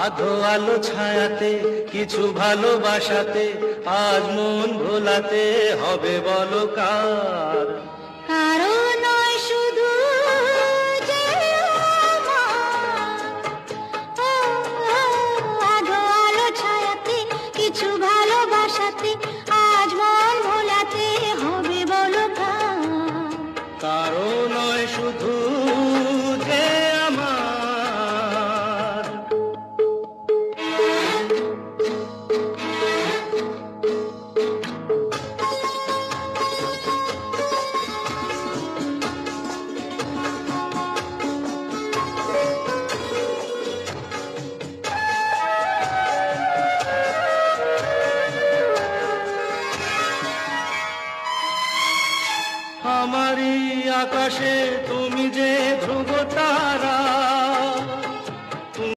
আধো আলো ছায়াতে কিছু ভালোবাসাতে আজ মন ভোলাতে হবে বলো কার। কারো নয় শুধু যে আধো আলো ছায়াতে কিছু ভালোবাসাতে আজ মন ভোলাতে হবে বলো কার। কারো নয় শুধু যে আমার। আমারই আকাশে